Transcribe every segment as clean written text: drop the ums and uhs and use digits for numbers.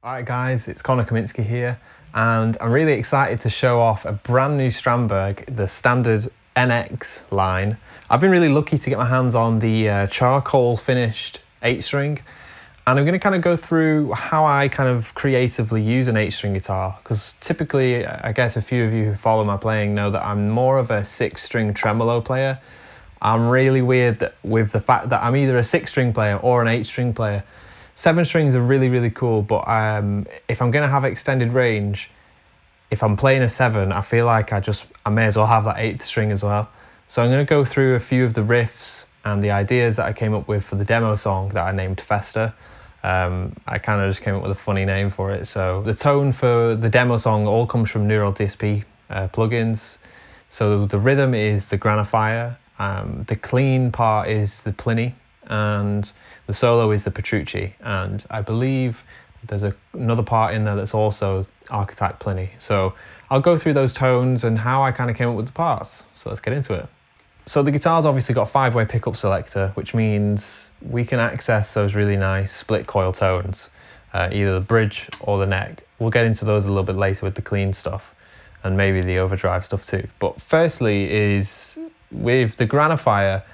Alright guys, it's Connor Kaminski here, and I'm really excited to show off a brand new Strandberg, the Standard NX line. I've been really lucky to get my hands on the charcoal finished 8-string, and I'm going to kind of go through how I kind of creatively use an 8-string guitar, because typically, I guess a few of you who follow my playing know that I'm more of a 6-string tremolo player. I'm really weird with the fact that I'm either a 6-string player or an 8-string player. 7 strings are really, really cool, but if I'm gonna have extended range, if I'm playing a 7, I feel like I may as well have that 8th string as well. So I'm gonna go through a few of the riffs and the ideas that I came up with for the demo song that I named Festa. I kind of just came up with a funny name for it. So the tone for the demo song all comes from Neural DSP plugins. So the rhythm is the Granifier, the clean part is the Pliny, and the solo is the Petrucci, and I believe there's another part in there that's also Archetype Pliny. So I'll go through those tones and how I kind of came up with the parts. So let's get into it. So the guitar's obviously got a 5-way pickup selector, which means we can access those really nice split coil tones, either the bridge or the neck. We'll get into those a little bit later with the clean stuff and maybe the overdrive stuff too. But firstly is with the Granifier,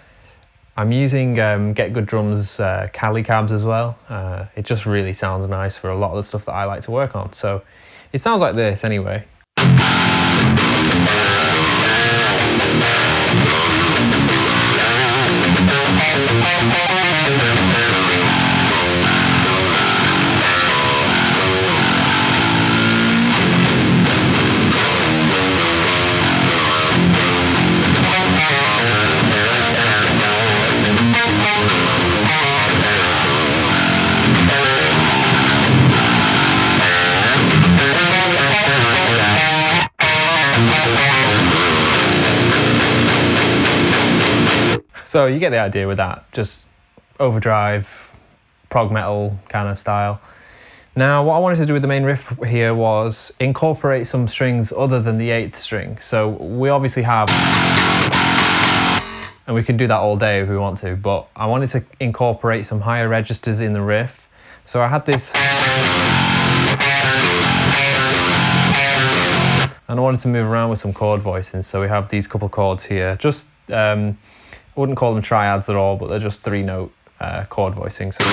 I'm using Get Good Drums Cali cabs as well. It just really sounds nice for a lot of the stuff that I like to work on. So it sounds like this anyway. So you get the idea with that, just overdrive, prog metal kind of style. Now what I wanted to do with the main riff here was incorporate some strings other than the 8th string. So we obviously have, and we can do that all day if we want to, but I wanted to incorporate some higher registers in the riff. So I had this, and I wanted to move around with some chord voicing. So we have these couple chords here, just I wouldn't call them triads at all, but they're just 3-note chord voicing. So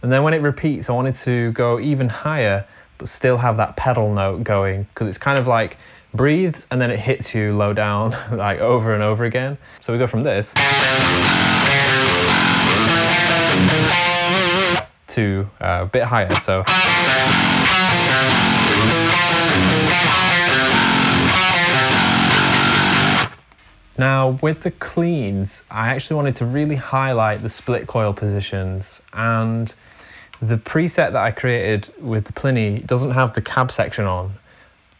and then when it repeats, I wanted to go even higher, but still have that pedal note going, because it's kind of like breathes and then it hits you low down, like over and over again. So we go from this to a bit higher. So now with the cleans, I actually wanted to really highlight the split coil positions, and the preset that I created with the Pliny doesn't have the cab section on.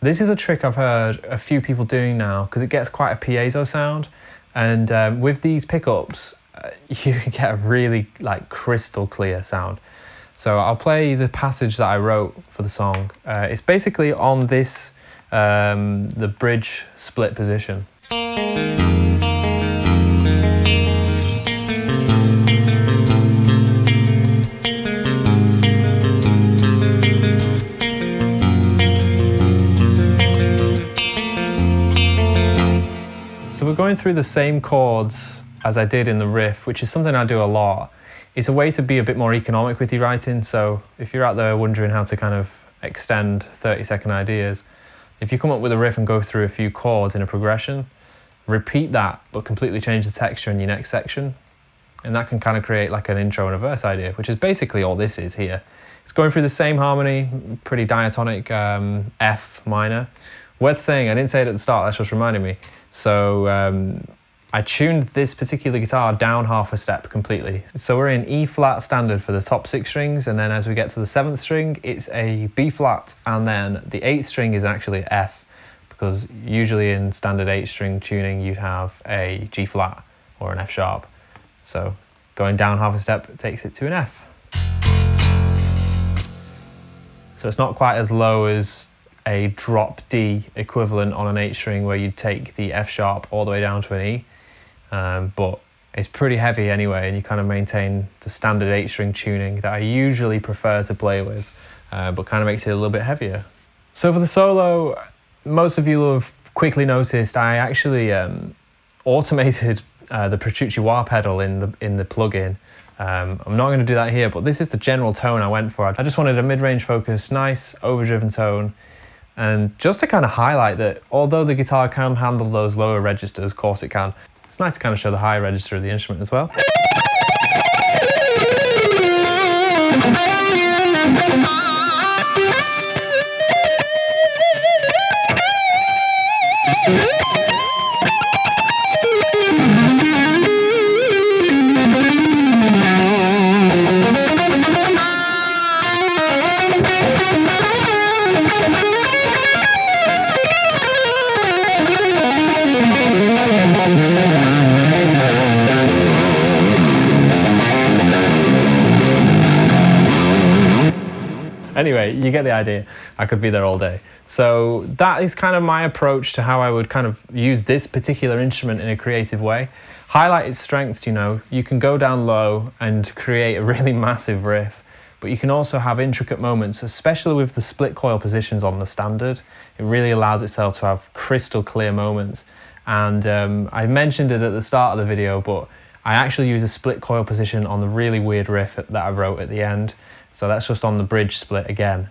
This is a trick I've heard a few people doing now, because it gets quite a piezo sound, and with these pickups you can get a really like crystal clear sound. So I'll play the passage that I wrote for the song. It's basically on this, the bridge split position. So we're going through the same chords as I did in the riff, which is something I do a lot. It's a way to be a bit more economic with your writing. So if you're out there wondering how to kind of extend 30-second ideas, if you come up with a riff and go through a few chords in a progression, repeat that, but completely change the texture in your next section. And that can kind of create like an intro and a verse idea, which is basically all this is here. It's going through the same harmony, pretty diatonic F minor. Worth saying, I didn't say it at the start, that's just reminding me. So I tuned this particular guitar down half a step completely. So we're in E flat standard for the top 6 strings, and then as we get to the 7th string, it's a B flat, and then the 8th string is actually F, because usually in standard 8-string tuning, you'd have a G flat or an F sharp. So going down half a step takes it to an F. So it's not quite as low as a drop D equivalent on an 8-string where you'd take the F sharp all the way down to an E, but it's pretty heavy anyway, and you kind of maintain the standard 8-string tuning that I usually prefer to play with, but kind of makes it a little bit heavier. So for the solo, most of you will have quickly noticed I actually automated the Petrucci wah pedal in the plugin. I'm not going to do that here, but this is the general tone I went for. I just wanted a mid-range focus, nice overdriven tone, and just to kind of highlight that although the guitar can handle those lower registers, of course it can, it's nice to kind of show the high register of the instrument as well. Anyway, you get the idea. I could be there all day. So that is kind of my approach to how I would kind of use this particular instrument in a creative way. Highlight its strengths, you know. You can go down low and create a really massive riff, but you can also have intricate moments, especially with the split coil positions on the standard. It really allows itself to have crystal clear moments. And I mentioned it at the start of the video, but I actually use a split coil position on the really weird riff that I wrote at the end. So that's just on the bridge split again.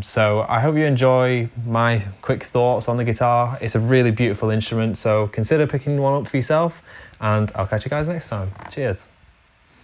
So I hope you enjoy my quick thoughts on the guitar. It's a really beautiful instrument, so consider picking one up for yourself, and I'll catch you guys next time. Cheers.